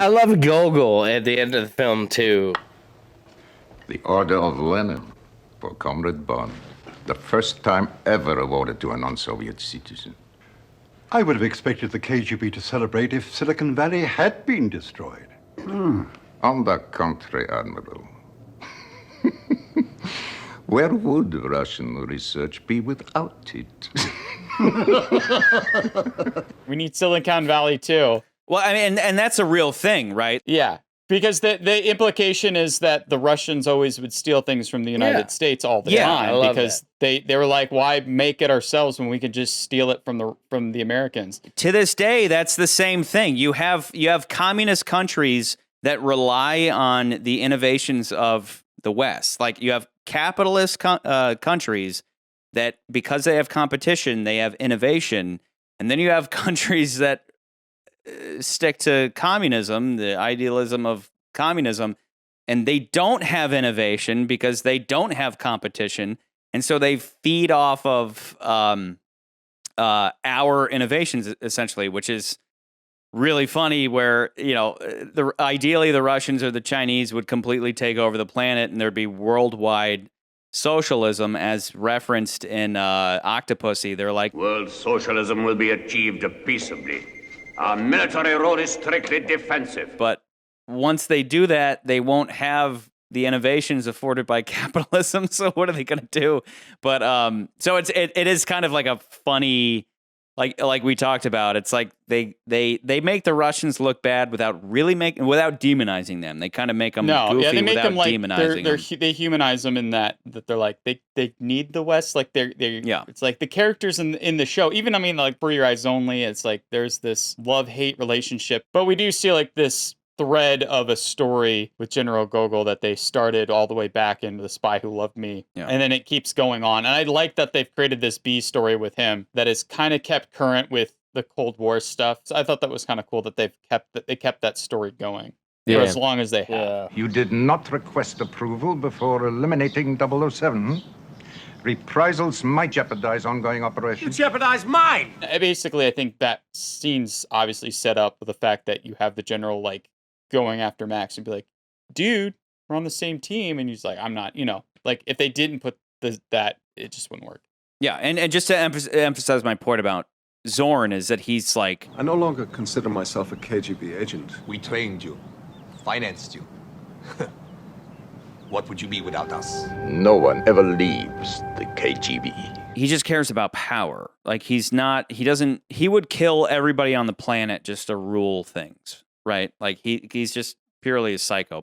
I love Gogol at the end of the film, too. The Order of Lenin for Comrade Bond. The first time ever awarded to a non-Soviet citizen. I would have expected the KGB to celebrate if Silicon Valley had been destroyed. On the contrary, Admiral. Where would Russian research be without it? We need Silicon Valley too. Well, I mean, and that's a real thing, right? Yeah. Because the implication is that the Russians always would steal things from the United States all the time. I love because they were like, why make it ourselves when we can just steal it from the Americans? To this day, that's the same thing. You have communist countries that rely on the innovations of the West. Like you have capitalist countries that, because they have competition, they have innovation. And then you have countries that stick to communism, the idealism of communism, and they don't have innovation because they don't have competition. And so they feed off of our innovations, essentially, which is really funny where, ideally the Russians or the Chinese would completely take over the planet and there'd be worldwide socialism as referenced in Octopussy. They're like, world socialism will be achieved peaceably. Our military role is strictly defensive. But once they do that, they won't have the innovations afforded by capitalism. So what are they going to do? But so it is kind of like a funny, like we talked about. It's like they make the Russians look bad without demonizing them. They kind of make them goofy they make without them like demonizing them. they humanize them in that they're like they need the West. Like they're It's like the characters in the show. Even like For Your Eyes Only. It's like there's this love-hate relationship, but we do see like this thread of a story with General Gogol that they started all the way back into The Spy Who Loved Me. Yeah. And then it keeps going on. And I like that they've created this B story with him that is kind of kept current with the Cold War stuff. So I thought that was kind of cool that they kept that story going for as long as they have. Yeah. You did not request approval before eliminating 007. Reprisals might jeopardize ongoing operations. Jeopardize mine! Basically, I think that scene's obviously set up with the fact that you have the general like going after Max and be like, dude, we're on the same team. And he's like, I'm not, like if they didn't put that, it just wouldn't work. Yeah, and just to emphasize my point about Zorn is that he's like, I no longer consider myself a KGB agent. We trained you, financed you. What would you be without us? No one ever leaves the KGB. he just cares about power. Like he would kill everybody on the planet just to rule things, right? Like he's just purely a psycho.